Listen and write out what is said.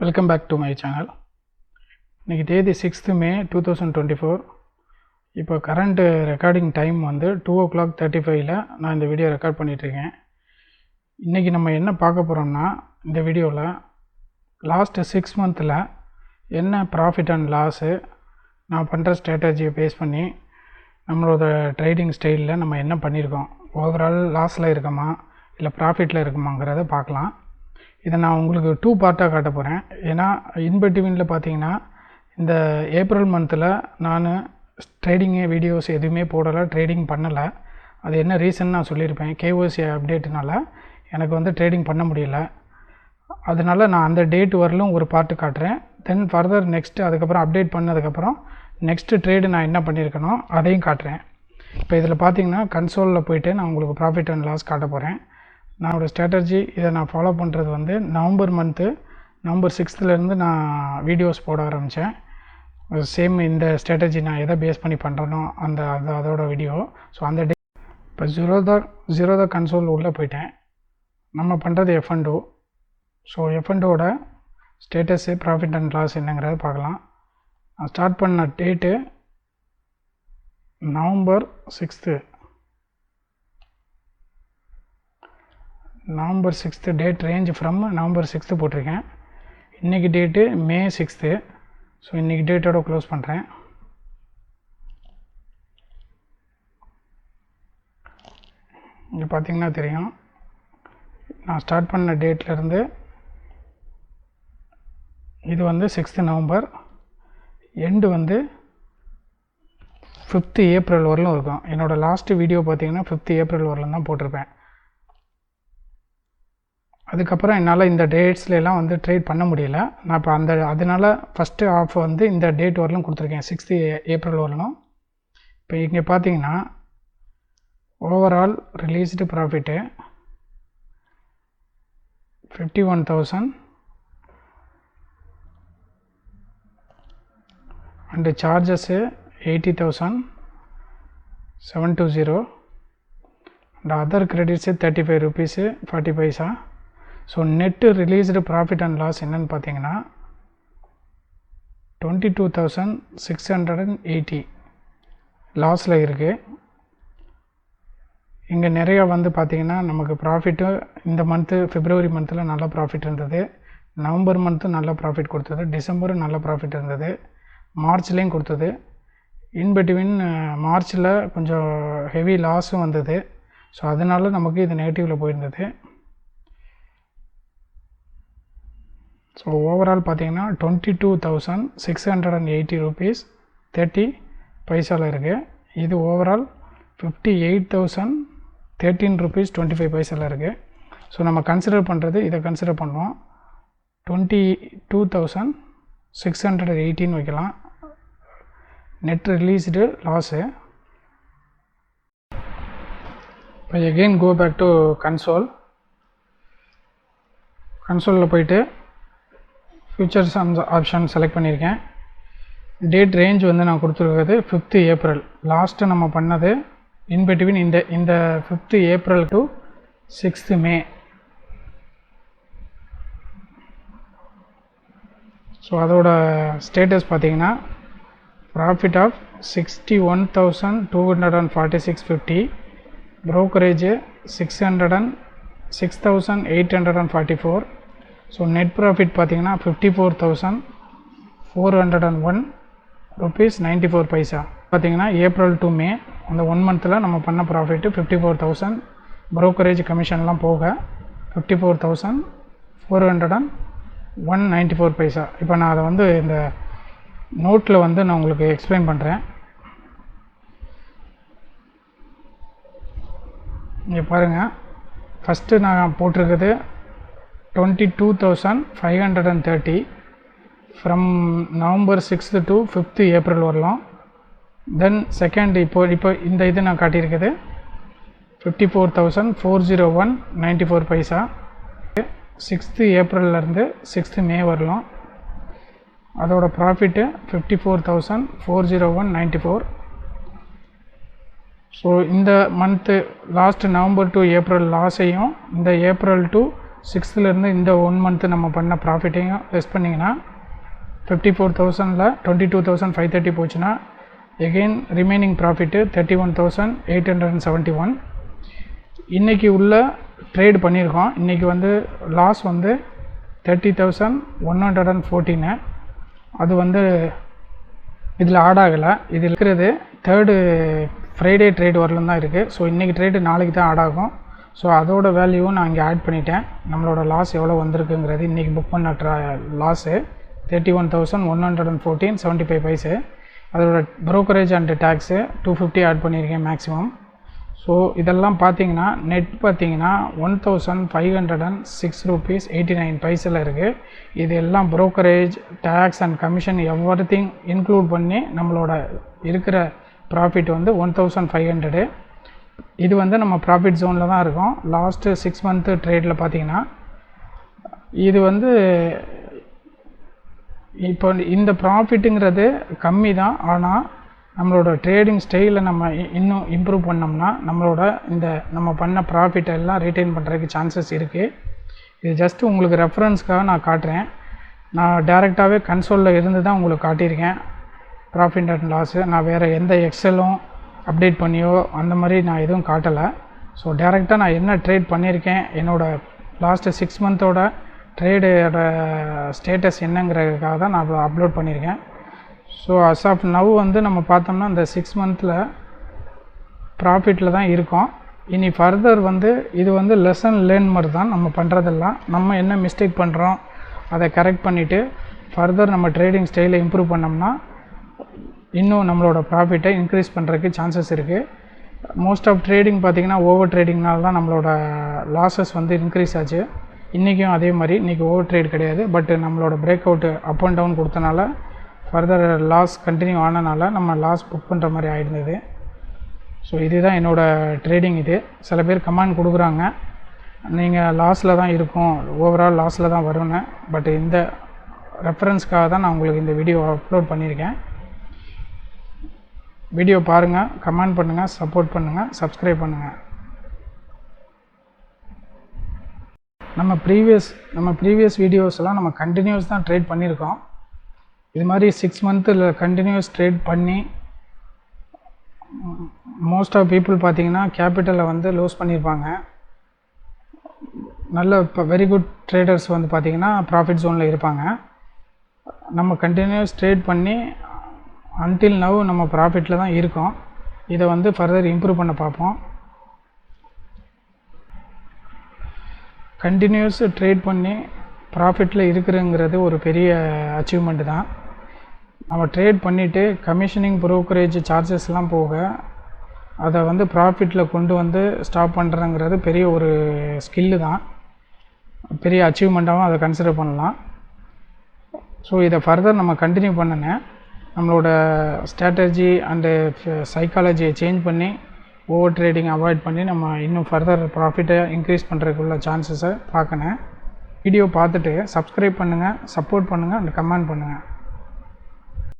Welcome back to my channel. இன்னைக்கு தேதி 6th May 2024. இப்போ கரண்ட் ரெக்கார்டிங் டைம் வந்து 2:35ல நான் இந்த வீடியோ ரெக்கார்ட் பண்ணிகிட்ருக்கேன். இன்றைக்கி நம்ம என்ன பார்க்க போகிறோம்னா, இந்த வீடியோவில் லாஸ்ட் 6 மந்தில் என்ன ப்ராஃபிட் அண்ட் லாஸு நான் பண்ணுற ஸ்ட்ராட்டஜியை பேஸ் பண்ணி நம்மளோட ட்ரேடிங் ஸ்டைலில் நம்ம என்ன பண்ணியிருக்கோம், ஓவரால் லாஸில் இருக்கோமா இல்லை ப்ராஃபிட்டில் இருக்குமாங்கிறத பார்க்கலாம். இதை நான் உங்களுக்கு 2 பார்ட்டாக காட்ட போகிறேன். ஏன்னா இன்பிட்வீனில் பார்த்தீங்கன்னா இந்த ஏப்ரல் மந்தில் நான் ட்ரேடிங்கு வீடியோஸ் எதுவுமே போடலை, ட்ரேடிங் பண்ணலை. அது என்ன ரீசன் நான் சொல்லியிருப்பேன். கேஒசி அப்டேட்டுனால எனக்கு வந்து ட்ரேடிங் பண்ண முடியல. அதனால் நான் அந்த டேட் வரலும் ஒரு பார்ட்டு காட்டுறேன். தென் ஃபர்தர் நெக்ஸ்ட்டு அதுக்கப்புறம் அப்டேட் பண்ணதுக்கப்புறம் நெக்ஸ்ட்டு ட்ரேடு நான் என்ன பண்ணியிருக்கணும் அதையும் காட்டுறேன். இப்போ இதில் பார்த்தீங்கன்னா கன்சோலில் போய்ட்டு நான் உங்களுக்கு ப்ராஃபிட் அண்ட் லாஸ் காட்ட போகிறேன். என்னோடய ஸ்ட்ராட்டஜி இதை நான் ஃபாலோ பண்ணுறது வந்து நவம்பர் 6th நான் வீடியோஸ் போட ஆரம்பித்தேன். சேம் இந்த ஸ்ட்ராட்டஜி நான் எதை பேஸ் பண்ணி பண்ணுறனோ அதோட வீடியோ. ஸோ அந்த டே இப்போ ஜீரோதா கன்சோல் உள்ளே போயிட்டேன். நம்ம பண்ணுறது F&O. ஸோ F&Oட ஸ்டேட்டஸு ப்ராஃபிட் அண்ட் லாஸ் என்னங்கிறத பார்க்கலாம். நான் ஸ்டார்ட் பண்ண date November 6th date range from November 6th போட்டிருக்கேன். இன்றைக்கி டேட்டு May 6th. ஸோ இன்றைக்கி டேட்டோட க்ளோஸ் பண்ணுறேன். இங்கே பார்த்திங்கன்னா தெரியும், நான் ஸ்டார்ட் பண்ண டேட்லேருந்து இது வந்து 6th நவம்பர், எண்டு வந்து 5th ஏப்ரல் வரலும் இருக்கும். என்னோடய லாஸ்ட்டு வீடியோ பார்த்திங்கன்னா 5th ஏப்ரல் வரலும் தான் போட்டிருப்பேன். அதுக்கப்புறம் என்னால் இந்த டேட்ஸ்லாம் வந்து ட்ரேட் பண்ண முடியல. நான் இப்போ அதனால் ஃபஸ்ட்டு ஆஃப் வந்து இந்த டேட் வரலும் கொடுத்துருக்கேன், 6th ஏப்ரல் வரலும். இப்போ இங்கே பார்த்தீங்கன்னா overall realised profit 51,000 and charges 80,720 and other credits 35 rupees 40 paisa. So net realised profit and loss என்னென்னு பார்த்தீங்கன்னா 22,680 லாஸில் இருக்குது. இங்கே நிறையா வந்து பார்த்திங்கன்னா நமக்கு ப்ராஃபிட்டு இந்த பிப்ரவரி மந்தில் நல்ல ப்ராஃபிட் இருந்தது, நவம்பர் நல்ல ப்ராஃபிட் கொடுத்தது, டிசம்பரும் நல்ல ப்ராஃபிட் இருந்தது, மார்ச்லேயும் கொடுத்தது. இன்பிட்வீன் மார்ச்சில் கொஞ்சம் ஹெவி லாஸும் வந்தது. ஸோ அதனால நமக்கு இது நெகட்டிவில் போயிருந்தது. ஸோ ஓவரால் பார்த்தீங்கன்னா 22,680 rupees 30 paisa இருக்குது. இது ஓவரால் 58,013 rupees 25 paisa இருக்குது. ஸோ நம்ம கன்சிடர் பண்ணுறது இதை கன்சிடர் பண்ணுவோம். 22,618 வைக்கலாம் நெட் ரிலீஸ்டு லாஸு. இப்போ எகெயின் கோ பேக் டு கன்சோலில் போயிட்டு ஃபியூச்சர்ஸ் ஆப்ஷன் செலக்ட் பண்ணியிருக்கேன். டேட் ரேஞ்ச் வந்து நான் கொடுத்துருக்கிறது 5th ஏப்ரல். லாஸ்ட்டு நம்ம பண்ணது இன்பிட்வீன் இந்த 5th April to 6th May. So அதோட ஸ்டேட்டஸ் பார்த்தீங்கன்னா profit of 61,246.50, brokerage 6,844. So net profit பார்த்தீங்கன்னா 54,401 rupees 94 paisa. பார்த்தீங்கன்னா ஏப்ரல் டு மே அந்த 1 மந்தில் நம்ம பண்ண ப்ராஃபிட்டு 54,000, ப்ரோக்கரேஜ் கமிஷன்லாம் போக 54,401.94 paisa. இப்போ நான் அதை வந்து இந்த நோட்டில் வந்து நான் உங்களுக்கு எக்ஸ்பிளைன் பண்ணுறேன். இங்கே பாருங்கள், ஃபஸ்ட்டு நான் போட்டிருக்குது 22,530 from November 6th to 5th April வரலாம். தென் செகண்ட் இப்போ இந்த இது நான் காட்டியிருக்குது 54,401.94 paisa. 6th ஏப்ரல்லேருந்து 6th May வரலாம். அதோட ப்ராஃபிட்டு 54,401.94. ஸோ இந்த month last November to April லாஸையும் இந்த ஏப்ரல் டு 6th இந்த 1 மந்த்து நம்ம பண்ண ப்ராஃபிட்டையும் லெஸ் பண்ணிங்கன்னா 54,000ல் 22,530 போச்சுன்னா எகெயின் ரிமைனிங் ப்ராஃபிட்டு 31,871. இன்றைக்கி உள்ள ட்ரேட் பண்ணியிருக்கோம். இன்றைக்கி வந்து லாஸ் வந்து 30,114. அது வந்து இதில் ஆட் ஆகலை. இது இருக்கிறது 3rd ஃப்ரைடே ட்ரேட் வரலும் தான் இருக்குது. ஸோ இன்றைக்கி ட்ரேடு நாளைக்கு தான் ஆட் ஆகும். ஸோ அதோட வேல்யூவும் நான் இங்கே ஆட் பண்ணிட்டேன். நம்மளோட லாஸ் எவ்வளோ வந்திருக்குங்கிறது இன்றைக்கி புக் பண்ண லாஸு 31,114.75 பைசு. அதோட ப்ரோக்கரேஜ் அண்ட் டேக்ஸு 250 ஆட் பண்ணியிருக்கேன் மேக்ஸிமம். ஸோ இதெல்லாம் பார்த்தீங்கன்னா நெட் பார்த்தீங்கன்னா 1,506 rupees 89 பைசில் இருக்குது. இது எல்லாம் brokerage, tax and commission everything include பண்ணி நம்மளோட இருக்கிற ப்ராஃபிட் வந்து 1,500. இது வந்து நம்ம ப்ராஃபிட் ஜோனில் தான் இருக்கும். லாஸ்ட்டு 6 மந்த்து ட்ரேடில் பார்த்தீங்கன்னா இது வந்து இப்போ இந்த ப்ராஃபிட்டுங்கிறது கம்மி தான். ஆனால் நம்மளோட ட்ரேடிங் ஸ்டைலை நம்ம இன்னும் இம்ப்ரூவ் பண்ணோம்னா நம்மளோட நம்ம பண்ண ப்ராஃபிட்டை எல்லாம் ரீட்டைன் பண்ணுறதுக்கு சான்சஸ் இருக்குது. இது ஜஸ்ட்டு உங்களுக்கு ரெஃபரன்ஸ்க்காக நான் காட்டுறேன். நான் டேரெக்டாகவே கன்சோலில் இருந்து தான் உங்களுக்கு காட்டியிருக்கேன் ப்ராஃபிட் அண்ட் லாஸு. நான் வேறு எந்த எக்ஸலும் அப்டேட் பண்ணியோ அந்த மாதிரி நான் எதுவும் காட்டலை. ஸோ டேரெக்டாக நான் என்ன ட்ரேட் பண்ணியிருக்கேன், என்னோடய லாஸ்ட்டு 6 மந்தோட ட்ரேடோட ஸ்டேட்டஸ் என்னங்கிறதுக்காக தான் நான் அப்லோட் பண்ணியிருக்கேன். ஸோ அஸ் ஆஃப் நவ் வந்து நம்ம பார்த்தோம்னா இந்த 6 மந்தில் ப்ராஃபிட்டில் தான் இருக்கோம். இனி ஃபர்தர் வந்து இது வந்து லெசன் லேர்ன் மாதிரி தான் நம்ம பண்ணுறதெல்லாம். நம்ம என்ன மிஸ்டேக் பண்ணுறோம் அதை கரெக்ட் பண்ணிவிட்டு ஃபர்தர் நம்ம ட்ரேடிங் ஸ்டைலை இம்ப்ரூவ் பண்ணோம்னா இன்னும் நம்மளோட ப்ராஃபிட்டை இன்க்ரீஸ் பண்ணுறதுக்கு சான்சஸ் இருக்குது. மோஸ்ட் ஆஃப் ட்ரேடிங் பார்த்திங்கன்னா ஓவர் ட்ரேடிங்னால தான் நம்மளோட லாஸஸ் வந்து இன்க்ரீஸ் ஆச்சு. இன்றைக்கும் அதே மாதிரி இன்றைக்கி ஓவர் ட்ரேட் கிடையாது. பட் நம்மளோட break out up and down கொடுத்தனால ஃபர்தர் லாஸ் கண்டினியூ ஆனனால நம்ம லாஸ் புக் பண்ணுற மாதிரி ஆகிருந்தது. ஸோ இதுதான் என்னோடய ட்ரேடிங். இது சில பேர் கமெண்ட் கொடுக்குறாங்க, நீங்கள் லாஸில் தான் இருக்கும், ஓவரால் லாஸில் தான் வரும்னு. பட் இந்த ரெஃபரன்ஸ்க்காக தான் நான் உங்களுக்கு இந்த வீடியோ அப்லோட் பண்ணியிருக்கேன். வீடியோ பாருங்கள், கமெண்ட் பண்ணுங்கள், சப்போர்ட் பண்ணுங்கள், சப்ஸ்கிரைப் பண்ணுங்கள். நம்ம ப்ரீவியஸ் வீடியோஸ்லாம் நம்ம கண்டினியூஸ் தான் ட்ரேட் பண்ணியிருக்கோம். இது மாதிரி 6 மந்தில் கண்டினியூஸ் ட்ரேட் பண்ணி மோஸ்ட் ஆஃப் பீப்புள் பார்த்திங்கன்னா கேபிட்டலை வந்து லூஸ் பண்ணியிருப்பாங்க. நல்ல இப்போ வெரி குட் ட்ரேடர்ஸ் வந்து பார்த்திங்கன்னா ப்ராஃபிட் ஜோனில் இருப்பாங்க. நம்ம கண்டினியூஸ் ட்ரேட் பண்ணி அன்டில் நவ் நம்ம ப்ராஃபிட்டில் தான் இருக்கோம். இதை வந்து ஃபர்தர் இம்ப்ரூவ் பண்ண பார்ப்போம். கண்டினியூஸ் ட்ரேட் பண்ணி ப்ராஃபிட்டில் இருக்கிறங்கிறது ஒரு பெரிய அச்சீவ்மெண்ட் தான். நம்ம ட்ரேட் பண்ணிவிட்டு கமிஷனிங், ப்ரோக்கரேஜ் சார்ஜஸ்லாம் போக அதை வந்து ப்ராஃபிட்டில் கொண்டு வந்து ஸ்டாப் பண்ணுறங்கிறது பெரிய ஒரு ஸ்கில்லு தான். பெரிய அச்சீவ்மெண்ட்டாகவும் அதை கன்சிடர் பண்ணலாம். ஸோ இதை ஃபர்தர் நம்ம கண்டினியூ பண்ணுங்க. நம்மளோட ஸ்ட்ராட்டஜி அண்டு சைக்காலஜியை சேஞ்ச் பண்ணி ஓவர் ட்ரேடிங் அவாய்ட் பண்ணி நம்ம இன்னும் ஃபர்தர் ப்ராஃபிட்டை இன்க்ரீஸ் பண்ணுறதுக்குள்ள சான்சஸை பார்க்கணும். வீடியோ பார்த்துட்டு சப்ஸ்கிரைப் பண்ணுங்கள், சப்போர்ட் பண்ணுங்கள் அண்ட் கமெண்ட் பண்ணுங்கள்.